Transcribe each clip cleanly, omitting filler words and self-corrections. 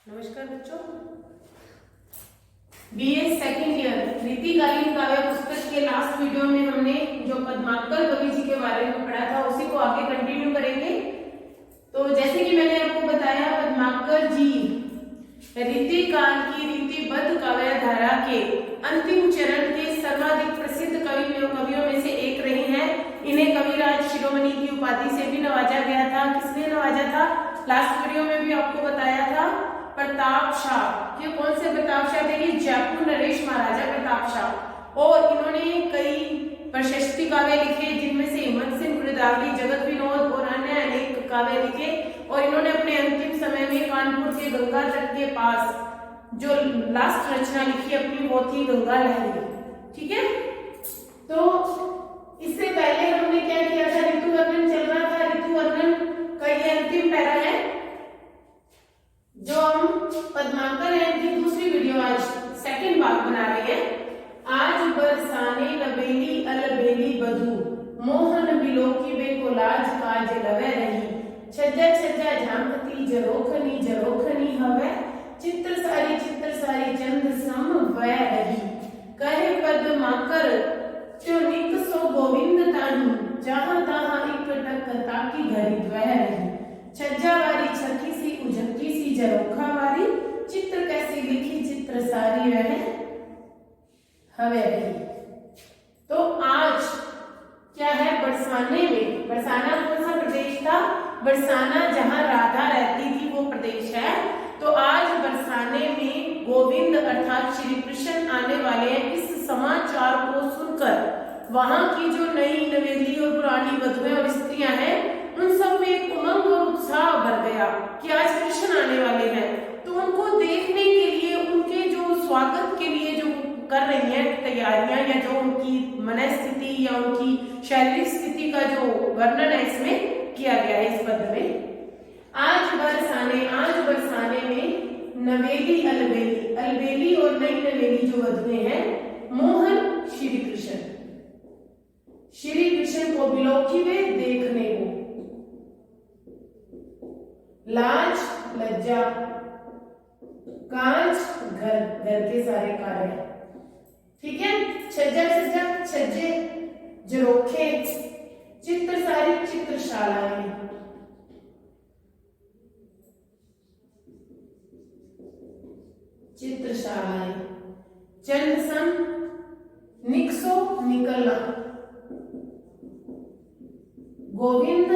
नमस्कार बच्चों, BA second year रीतिकालीन काव्य पुस्तक के लास्ट वीडियो में हमने जो पद्माकर कवि जी के बारे में पढ़ा था उसी को आगे कंटिन्यू करेंगे। तो जैसे कि मैंने आपको बताया, पद्माकर जी रीतिकाल की रीतिबद्ध काव्य धारा के अंतिम चरण के सर्वाधिक प्रसिद्ध कवियों में से एक रही हैं। इन्हें कविराज शिरोमणि की उपाधि से भी नवाजा गया था। किसने नवाजा था? लास्ट वीडियो में भी आपको बताया था, प्रताप शाह। ये कौन से प्रताप शाह थे? जयपुर नरेश महाराजा प्रताप शाह। और इन्होंने कई प्रशस्ति काव्य लिखे, जिनमें से हिम्मत सिंह गिरधारी, जगत विनोद और अन्य अनेक काव्य लिखे। और इन्होंने अपने अंतिम समय में कानपुर के गंगा तट के पास जो लास्ट रचना लिखी अपनी, वो थी गंगा लहरी। ठीक है, तो इससे पहले हमने क्या किया था? ऋतु वर्णन चल रहा था। ऋतु वर्णन का ये अंतिम पैरा है जो हम पद्माकर है की दूसरी वीडियो आज सेकंड भाग बना रहे हैं। आज बरसाने लबेली अलबेली बधू, मोहन बिलोकी बे को लाज काज लवे रही, छज्जा छज्जा झांकती जरोखनी जरोखनी हवे, चित्र सारी चंद सम वै रही, कहे पद्माकर त्यो निक सो गोविंद ताही, जहां तहां एक टक ताकी घरी द्वह रही, छज्जा वारी छकी सी उझक्की सी जरोखा वारी, चित्र कैसी लिखी चित्र सारी रहे हवे रही। तो आज क्या है? बरसाने में, बरसाना कौन सा प्रदेश था? बरसाना जहां राधा रहती थी वो प्रदेश है। तो आज बरसाने में गोविंद अर्थात श्री कृष्ण आने वाले हैं। इस समाचार को सुनकर वहां की जो नई नवेली और पुरानी वधुएं और स्त्रियां हैं, उन सब में एक उमंग और उत्साह भर गया कि आज कृष्ण आने वाले हैं। तो उनको देखने के लिए, उनके जो स्वागत के लिए जो कर रही हैं तैयारियां, या जो उनकी मनस्थिति या उनकी शारीरिक स्थिति का जो वर्णन है इसमें किया गया है इस पद में। आज बरसाने में नवेली अलबेली, अलबेली और नई नवेली जो वधुएं हैं, मोहन श्री कृष्ण को बिलोकी में देखने को, लाज लज्जा, काज घर के सारे कार्य। ठीक है, छज्जा छज्जे जरोखे, चित्र सारी चित्रशालाएं, चंद सम निकसो निकलना, गोविंद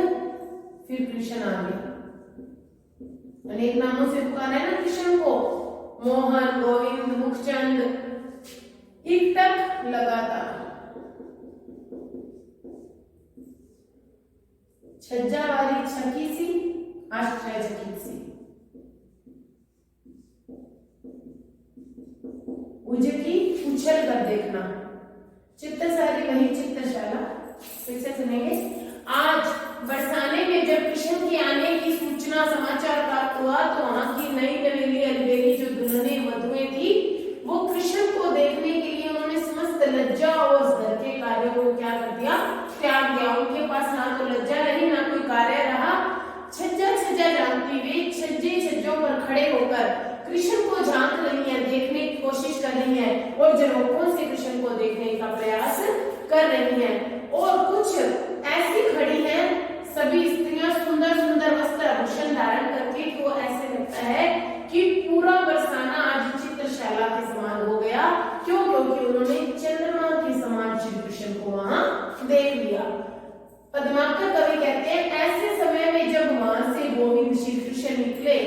फिर कृष्ण आगे। अनेक नामों से पुकारा है ना कृष्ण को, मोहन, गोविंद, मुखचंद, एक तक लगातार, छज्जा वाली छकी सी आश्चर्य चकित सी, उजकी उछल कर देखना, चित्र सारी वही चित्रशाला। फिर से सुनेंगे। आज बरसाने में जब कृष्ण के आने की सूचना समाचार प्राप्त हुआ, तो वहां की नई नवेली अलबेली जो दुल्हने वधुएं थी, वो कृष्ण को देखने के लिए उन्होंने समस्त लज्जा और घर के कार्यों को क्या कर दिया? त्याग दिया। उनके पास ना तो लज्जा रही, ना कोई कार्य रहा। छज्जा झांकती हुई छज्जों पर खड़े होकर कृष्ण को झांक रही है, देखने की कोशिश कर रही है, और जरोखों से कृष्ण को देखने का प्रयास कर रही है। और कुछ ऐसी खड़ी हैं सभी स्त्रियां सुंदर सुंदर वस्त्र आभूषण धारण करके, कि वो ऐसे लगता है कि पूरा बरसाना आज चित्रशाला के समान हो गया। क्यों? क्योंकि उन्होंने चंद्रमा के समान श्री कृष्ण को वहां देख लिया। पद्माकर कवि कहते हैं, ऐसे समय में जब वहां से गोविंद श्री कृष्ण निकले,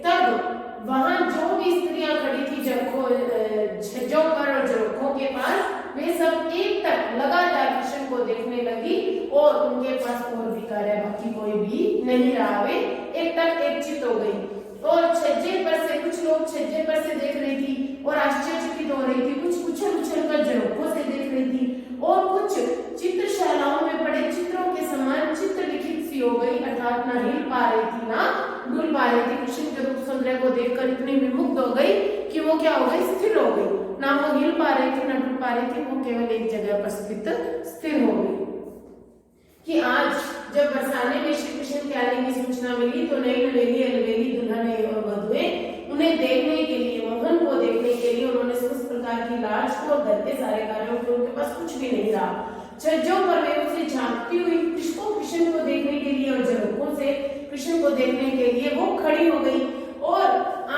तब वहां जो भी स्त्रियां खड़ी थी छज्जों पर और जरोखों के पास, वे सब एक तक लगातार कृष्ण को देखने लगी, और उनके पास और भी कार्य बाकी कोई भी नहीं रहा। वे एक तक एकचित हो गई। और छज्जे पर से कुछ लोग छज्जे पर से देख रही थी और आश्चर्यचकित हो रही थी, कुछ उछल कर जरोखों से देख रही थी, और कुछ चित्रशालाओं में पड़े चित्रों के समान चित्र लिखित सी हो गई, अर्थात ना हिल पा रही थी ना डुल पा रही थी। कृष्ण के रूप सौंदर्य को देखकर इतनी विमुग्ध हो गई कि वो क्या हो गई? स्थिर हो गई। ना वो हिल पा रही थी ना डुल पा रही थी, वो केवल एक जगह पर स्थिर हो गई। कि आज जब बरसाने में श्री कृष्ण के आने की सूचना मिली, तो नई नवेली अलबेली दुल्हन और वधुएं उन्हें देखने के लिए, मोहन को देखने के लिए उन्होंने समस्त प्रकार की लाज को और घर के सारे कार्यों के उनके पास कुछ भी नहीं रहा। छज्जों पर वे उसे झांकती हुई कृष्ण को देखने के लिए और झरोखों से कृष्ण को देखने के लिए वो खड़ी हो गई। और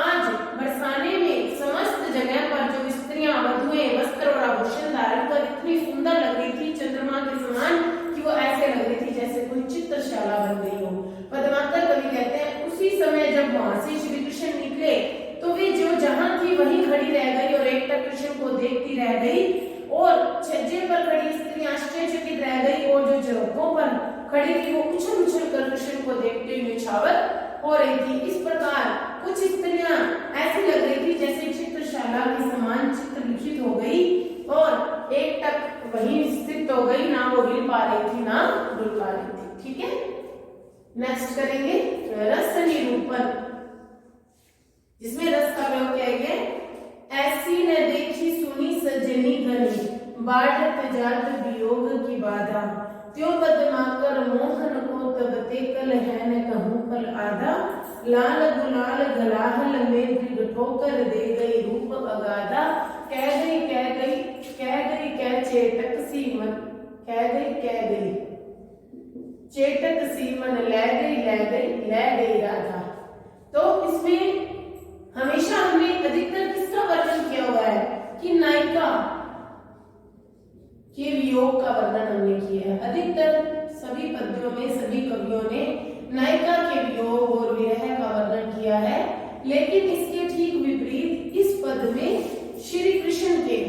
आज बरसाने में समस्त जगह पर जो स्त्रियां वधुएं वस्त्र और आभूषण धारण कर इतनी सुंदर लग रही थी चंद्रमा के समान कि वो ऐसे लग रही थी जैसे कोई चित्रशाला बन गई हो। पद्माकर कवि कहते हैं उसी समय जब वहां से श्री कृष्ण निकले तो वे जो जहां थी वहीं खड़ी रह गई और एकटक कृष्ण को देखती रह गई। और छज्जे पर खड़ी स्त्री आश्चर्यचकित रह गई और जो झरोखों पर खड़ी थी वो उछल उछल कर कृष्ण को देखते हुए न्यौछावर हो रही थी। इस प्रकार कुछ स्त्रियां ऐसी लग रही थी जैसे चित्रशाला के समान चित्र लिखित हो गई और एकटक वहीं स्थित हो गई, ना वो हिल पा रही थी ना डुल पा रही थी। ठीक है, नेक्स्ट करेंगे रस निरूपण, जिसमें रस का प्रयोग किया गया। ऐसी न देखी सुनी सजनी घनी, बाढ़त जात वियोग की बाधा, त्यों पद्माकर मोहन को तब ते कल है न कहूं कल आधा, लाल गुलाल गलाहल में दृढ़ ठोकर दे गई रूप अगाधा, कह गई कह चेटक सी मन, कह गई चेटक सी मन, ले गई राधा। तो इसमें हमेशा हमने अधिकतर किसका वर्णन किया हुआ है कि नायिका के वियोग का वर्णन हमने किया है। अधिकतर सभी पद्यों में सभी कवियों ने नायिका के वियोग और विरह का वर्णन किया है, लेकिन इसके ठीक विपरीत इस पद में श्री कृष्ण के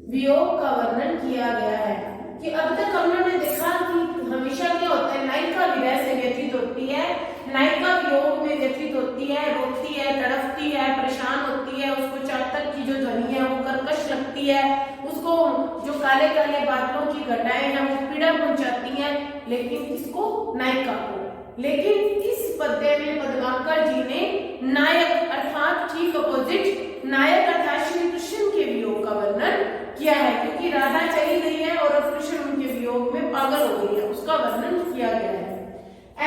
वियोग का वर्णन किया गया है। कि अब तक हमने देखा कि हमेशा क्या होता है, नायिका विरह से व्यथित होती है, नायिका वियोग में व्यथित होती है, रोती है, तड़पती है, परेशान होती है, उसको चातक की जो ध्वनि है वो कर्कश लगती है, उसको जो काले काले बादलों की घटाएं हैं वो पीड़ा पहुंचाती हैं, लेकिन किसको, नायिका को। लेकिन इस पद्य में पद्माकर जी ने नायक अर्थात ठीक अपोजिट नायक अर्थात श्री कृष्ण के वियोग का वर्णन किया है, क्योंकि राधा चली गई है और अब कृष्ण उनके वियोग में पागल हो गई है, उसका वर्णन किया गया है।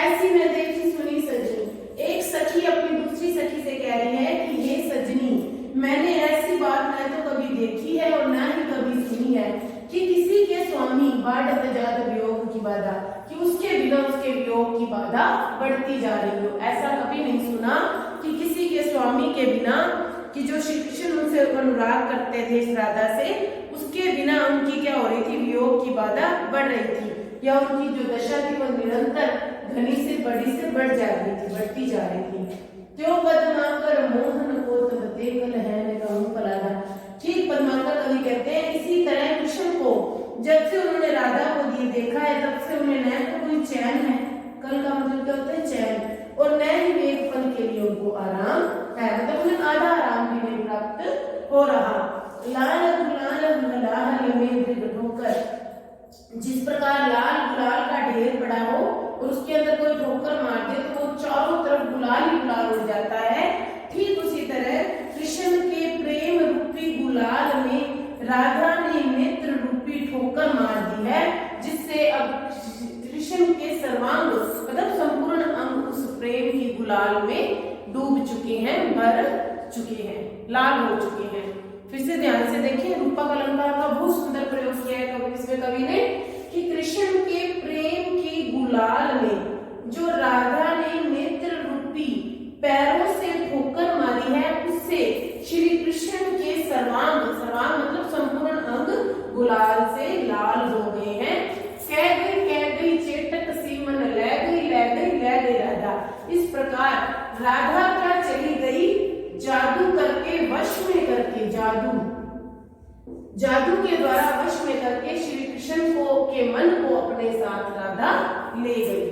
ऐसी न देखी सुनी सजनी, एक सखी अपनी दूसरी सखी से कह रही है कि ये सजनी, मैंने ऐसी बात न तो कभी देखी है और न ही कभी सुनी है कि किसी के स्वामी बाढ़त जात वियोग की बाधा, कि उसके बिना उसके वियोग की बाधा बढ़ती जा रही हो। ऐसा कभी नहीं सुना कि किसी के स्वामी के बिना, कि जो श्री कृष्ण उनसे अनुराग करते थे इस राधा से, उसके बिना उनकी क्या हो रही थी, वियोग की बाधा बढ़ रही थी, या उनकी जो दशा थी वो निरंतर घनी से बढ़ जा रही थी, बढ़ती जा रही थी। त्यों पद्माकर मोहन को तब ते कल है न कहूं कल आधा। ठीक पद्माकर कवि कहते हैं इसी तरह कृष्ण को जब से उन्होंने राधा को देखा है तब से उन्हें न तो कोई चैन है, कल का मतलब क्या होता है चैन, और न ही एक पल के लिए उनको आराम है, मतलब उन्हें आधा आराम भी नहीं प्राप्त हो रहा। लाल गुलाल गलाहल में दृढ़ ठोकर, जिस प्रकार लाल गुलाल का ढेर पड़ा हो और उसके अंदर कोई ठोकर मार दे तो वो चारों तरफ गुलाल ही गुलाल हो जाता है, ठीक उसी तरह कृष्ण के प्रेम रूपी गुलाल में राधा ने नेत्र रूपी ठोकर मार दी है, जिससे अब कृष्ण के सर्वांग मतलब संपूर्ण अंग उस प्रेम की गुलाल में डूब चुके हैं, भर चुके हैं, लाल हो चुके हैं। फिर से ध्यान से देखिए, रूपक अलंकार का बहुत सुंदर प्रयोग किया है इसमें कवि ने कि कृष्ण के प्रेम की गुलाल में जो राधा ने नेत्र रूपी पैरों से ठोकर मारी है, उससे श्री कृष्ण के सर्वांग मतलब संपूर्ण अंग गुलाल से लाल हो गए हैं। कह गई चेटक सी मन, ले गई राधा। इस प्रकार राधा क्या चली गई, जादू करके वश में करके, जादू के द्वारा वश में करके श्री कृष्ण को के मन को अपने साथ राधा ले गई।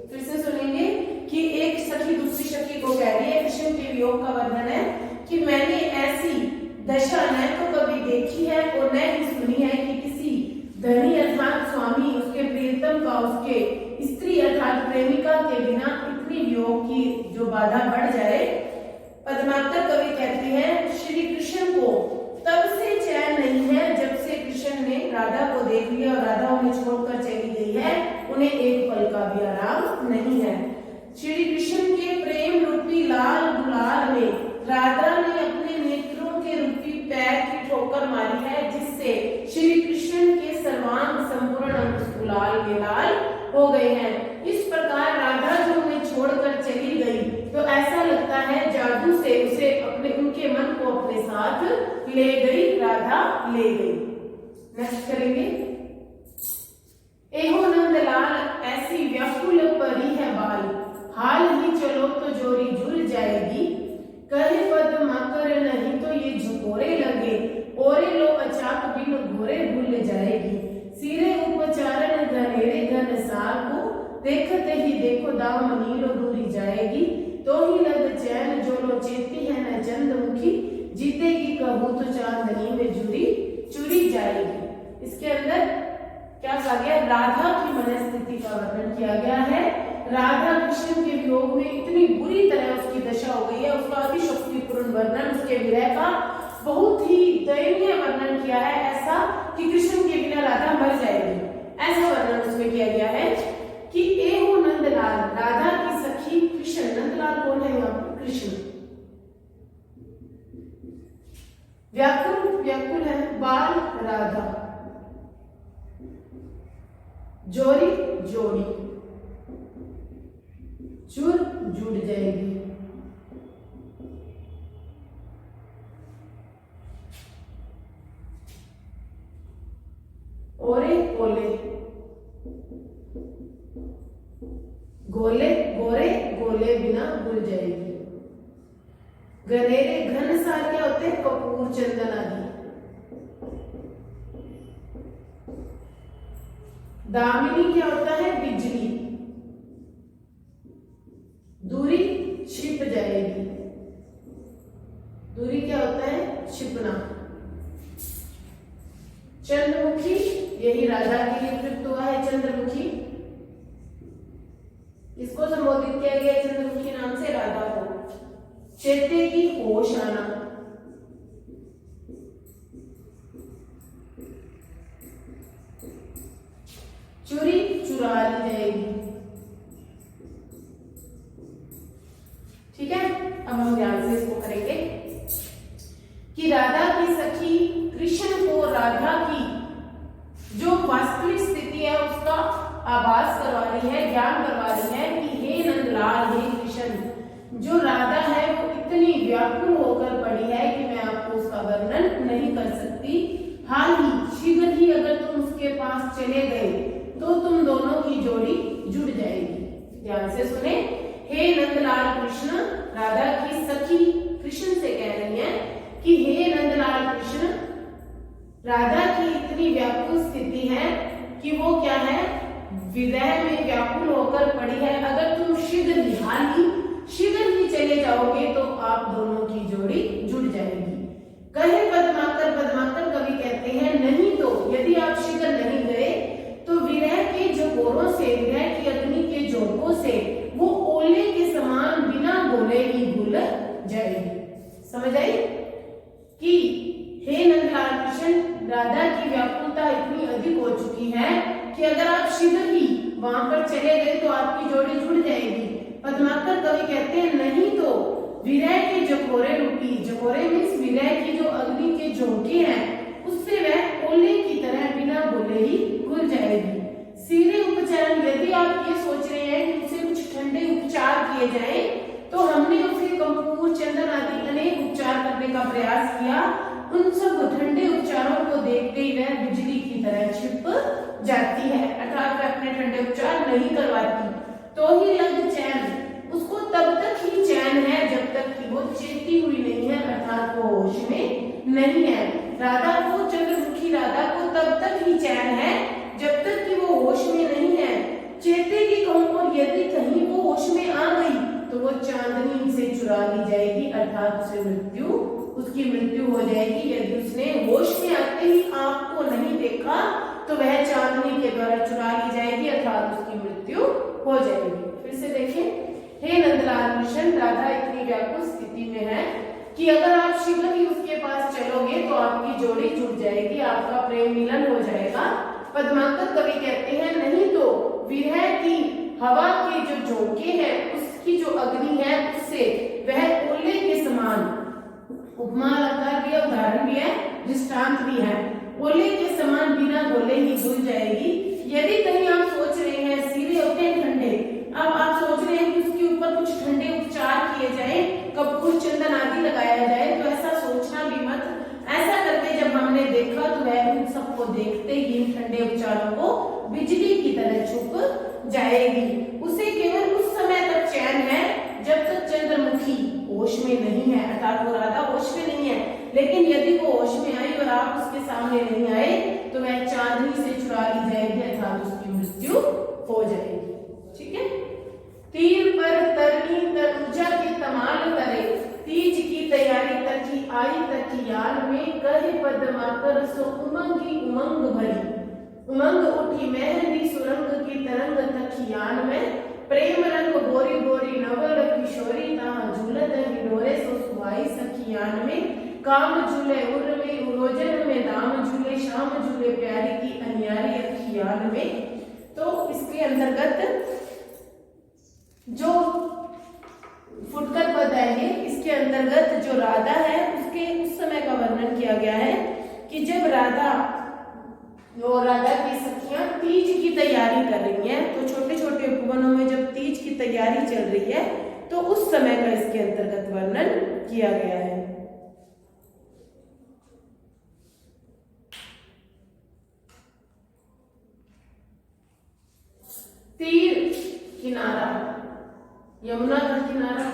फिर से सुनेंगे कि एक सखी दूसरी सखी को कह रही है, कृष्ण के वियोग का वर्णन है कि मैंने ऐसी दशा न तो कभी देखी है और न ही सुनी है कि किसी धनी अर्थात स्वामी, उसके प्रियतम का, उसके स्त्री अर्थात प्रेमिका के बिना इतनी वियोग की जो बाधा बढ़ जाए। पद्माकर कवि कहते हैं श्री कृष्ण को तब से चैन नहीं है जब से कृष्ण ने राधा को देख लिया और राधा उन्हें छोड़कर चली गई है, उन्हें एक पल का भी आराम नहीं है। श्री कृष्ण तो ऐसा लगता है जादू से उसे अपने उनके मन को अपने साथ ले गई, राधा ले गई। नेक्स्ट करेंगे। एहो नंदलाल ऐसी व्याकुल परी है बाल, हाल ही चलो तो जोरी जुड़ जाएगी। कहे पद माकर नहीं तो ये झकोरे लगे, ओरे लो अचाक बिन घोरे भूल जाएगी। सिरे उपचारण घनेरे घन सार को, देखते ही देखो दाम नीलो दूरी जाएगी। तो ही लग चैन जो लो चेती है न चंद्रमुखी, जीतेगी कहूँ तो चांदनी में जुड़ी चुरी जाएगी। इसके अंदर क्या कहा गया? राधा की मनस्थिति का वर्णन किया गया है। राधा कृष्ण के वियोग में इतनी बुरी तरह उसकी दशा हो गई है, उसका अतिशक्तिपूर्ण वर्णन, उसके विरह का बहुत ही दयनीय वर्णन किया है, ऐसा कि कृष्ण के बिना राधा मर जाएगी, ऐसा वर्णन उसमें किया गया है कि एहो नंदलाल, राधा की सखी कृष्ण। नंदलाल कौन है यहाँ पर? कृष्ण। व्याकुल, व्याकुल है, बाल राधा, जोरी जोड़ी, चुर जुड़ जाएगी। ओरे ओले, गोले गोरे गोले बिना भूल जाएगी। गनेरे घन सार क्या होते हैं? कपूर चंदन आदि। दामिनी क्या होता है? बिजली। दूरी छिप जाएगी, दूरी क्या होता है? छिपना। चंद्रमुखी, यही राधा के लिए प्रयुक्त हुआ है चंद्रमुखी। इसको संबोधित किया गया चंद्रमुखी नाम से राधा को। चेते की होश आना, चुरी चुरा ली जाएगी। ठीक है, अब हम ध्यान से इसको करेंगे कि राधा की सखी कृष्ण को राधा की जो वास्तविक स्थिति है उसका आभास करवा रही है, ज्ञान करवा रही है कि हे नंदलाल, हे कृष्ण, जो राधा है वो इतनी व्याकुल होकर पड़ी है कि मैं आपको उसका वर्णन नहीं कर सकती। हाल ही, शीघ्र ही अगर तुम उसके पास चले गए तो तुम दोनों की जोड़ी जुड़ जाएगी। ध्यान से सुने। हे नंदलाल कृष्ण, राधा की सखी कृष्ण से कह रही है कि हे नंदलाल कृष्ण, राधा की इतनी व्याकुल स्थिति है कि वो क्या है? विरह में व्याकुल होकर पड़ी है। अगर तुम शीघ्र ही, हाल ही, शीघ्र ही चले जाओगे तो आप दोनों की जोड़ी जुड़ जाएगी। कहे पद्माकर, पद्माकर कवि कहते हैं नहीं तो, यदि आप शीघ्र नहीं गए तो विरह के झकोरों से, विरह की अग्नि के झोंकों से वो ओले के समान बिना बोले ही भूल जाएगी। समझ आई कि हे नंदलाल कृष्ण, राधा की व्याकुलता इतनी अधिक हो चुकी है कि अगर आप शीघ्र ही वहां पर चले गए तो आपकी जोड़ी जुड़ जाएगी। पद्माकर कवि कहते हैं नहीं तो विरह के झकोरे रूपी, झकोरे मीन्स विरह की जो अग्नि के झोंके हैं उससे वह ओले की तरह बिना बोले ही घुल जाएगी। सीरे उपचारण, यदि आप ये सोच रहे हैं कि उसे कुछ ठंडे उपचार किए जाएं, तो हमने उसे कपूर चंदन आदि अनेक उपचार करने का प्रयास किया। उन सब ठंडे उपचारों को देखते ही वह बिजली की तरह छिप जाती है, अर्थात वह अपने ठंडे उपचार नहीं करवाती। तो ही लग चैन, उसको तब तक ही चैन है जब तक कि वो चेती हुई नहीं है, अर्थात वो होश में नहीं है। राधा को, चंद्रमुखी राधा को तब तक ही चैन है जब तक कि वो होश में नहीं है। चेते की कहूं, और यदि कहीं वो होश में आ गई तो वो चांदनी से चुरा ली जाएगी, अर्थात उसे उसकी मृत्यु हो जाएगी। यदि उसने होश में आते ही आपको नहीं देखा तो वह चांदनी के द्वारा चुरा ली जाएगी, अर्थात उसकी मृत्यु हो जाएगी। फिर से देखें, हे नंदलाल कृष्ण, राधा इतनी व्याकुल स्थिति में है कि अगर आप शीघ्र ही उसके पास चलोगे तो आपकी जोड़ी जुड़ जाएगी, आपका प्रेम मिलन हो जाएगा। पद्माकर कवि कहते हैं नहीं तो विरह की हवा के जो झोंके हैं उसकी जो अग्नि है उससे वह ओले के समान, उपमा अलंकार भी है, उदाहरण भी है, दृष्टांत भी है, ओले के समान बिना बोले ही घुल जाएगी। यदि कहीं आप सोच रहे हैं, सीरे होते हैं ठंडे, अब आप सोच रहे हैं कि उसके ऊपर कुछ ठंडे उपचार उसको देखते ही इन ठंडे उपचारों को बिजली की तरह छुप जाएगी। उसे केवल उस समय तक चैन है जब तक चंद्रमुखी होश में नहीं है, अर्थात वो राधा होश में नहीं है। लेकिन यदि वो होश में आई और आप उसके सामने नहीं आए तो वह चांदनी से चुरा ली जाएगी, अर्थात उसकी मृत्यु हो जाएगी। ठीक है। तीर पर तरनी तनुजा के तमाल करे, तीज की तैयारी तकी आई तकी यान में, कहे पद्माकर सो उमंगी उमंग भरी, उमंग उठी मेहंदी सुरंग की तरंग तकी यान में, प्रेम रंग गोरी गोरी नवल किशोरी ताहा झूलत हिडोरे सो सुहाई सखी यान में, काम झूले उर में उरोजन में दाम झूले, शाम झूले प्यारी की अनियारी अखी यान में। तो इसके अंतर्गत जो फुटकर पद है, इसके अंतर्गत जो राधा है उसके उस समय का वर्णन किया गया है कि जब राधा की सखियां तीज की तैयारी कर रही हैं, तो छोटे छोटे उपवनों में जब तीज की तैयारी चल रही है तो उस समय का इसके अंतर्गत वर्णन किया गया है। तीर किनारा, यमुना का किनारा,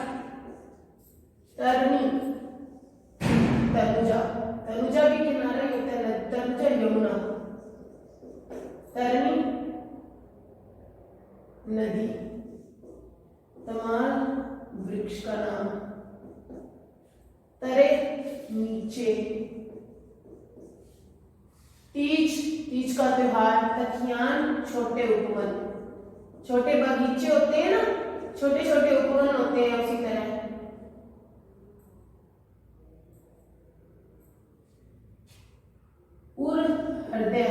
तरनी तनुजा, तनुजा भी किनारा ही होता है, तनुजा यमुना, तरनी नदी, तमाल वृक्ष का नाम, तरे नीचे, तीज का त्योहार, तकियान छोटे उपवन, छोटे बगीचे होते हैं ना, छोटे छोटे उपवन होते हैं उसी तरह। उर हृदय,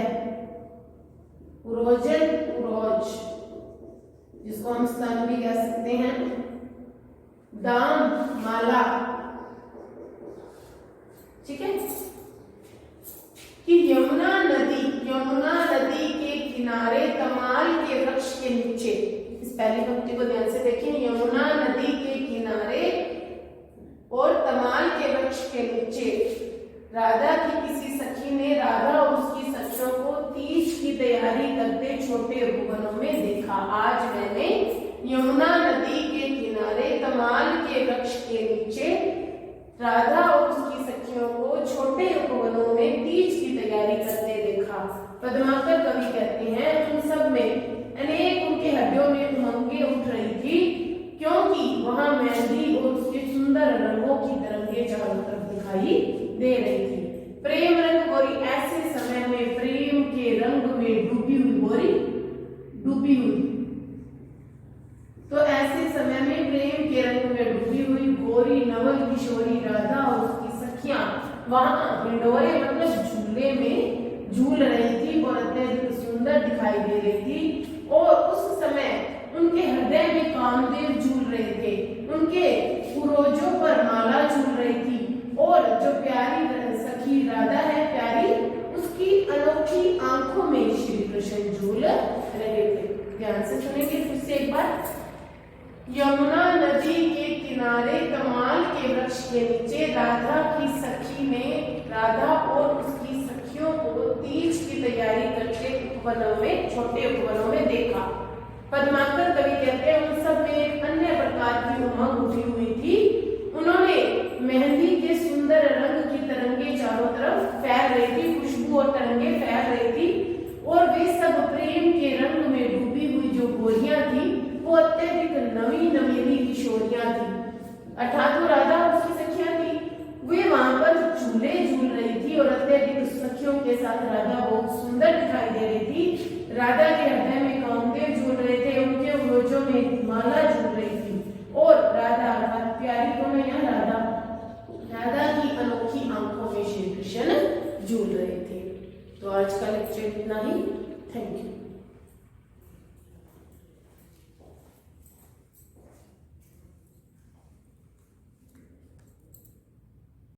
उरोजन उरोज जिसको हम स्तन भी कह सकते हैं, दाम माला। ठीक है। कि यमुना नदी के किनारे तमाल के वृक्ष के नीचे, इस पहली पंक्ति को ध्यान से देखें, यमुना नदी के किनारे और तमाल के वृक्ष के नीचे राधा की किसी सखी ने राधा और उसकी सखियों को तीज की तैयारी करते छोटे उपवनों में देखा। आज मैंने यमुना नदी के किनारे तमाल के वृक्ष के नीचे राधा और उसकी सखियों को छोटे उपवनों में तीज की तैयारी करते देखा। पद्माकर कवि कहते हैं उन सब में अनेक उनके हड्डियों में उमंगे उठ रही थी, क्योंकि वहां मेहंदी और उसके सुंदर रंगों की तरंगे चारों तरफ दिखाई दे रही थी। प्रेम रंग गोरी, ऐसे समय में प्रेम के रंग में डूबी हुई गोरी, डूबी हुई, तो ऐसे समय में प्रेम के रंग में डूबी हुई गोरी नवल किशोरी राधा और उसकी सखियां वहां हिंडोरे मतलब झूले में झूल रही थी और अत्यधिक सुंदर दिखाई दे रही थी। और उस समय उनके हृदय में कामदेव झूल रहे थे, उनके पुरोजों पर माला झूल रही थी, और जो प्यारी सखी राधा है प्यारी, उसकी अनोखी आंखों में श्री कृष्ण झूल रहे थे। ध्यान से सुनेंगे फिर से एक बार। यमुना नदी के किनारे तमाल के वृक्ष के नीचे राधा की सखी ने राधा और उसकी सखियों को तीज की तैयारी करते उपवनों में, छोटे उपवनों में देखा। पद्माकर कवि कहते हैं उन सब में एक अन्य प्रकार की उमंग उठी हुई थी। उन्होंने मेहंदी के सुंदर रंग की तरंगे चारों तरफ फैल रही थी, खुशबू और तरंगे फैल रही थी, और वे सब प्रेम के रंग में डूबी हुई जो गोरियां थी वो अत्यधिक नवी नवीनी किशोरियां थी, अर्थात वो राधा और उसकी सखियां थी। वे वहां पर झूले झूल रही थी और अत्यधिक सखियों के साथ राधा बहुत सुंदर दिखाई दे रही थी। राधा के हृदय में कामदेव झूल रहे थे, उनके उरोजों में माला झूल रही थी, और राधा अर्थात प्यारी को मैं यहाँ राधा की अनोखी आंखों में श्री कृष्ण झूल रहे थे। तो आज का लेक्चर इतना ही। Thank you.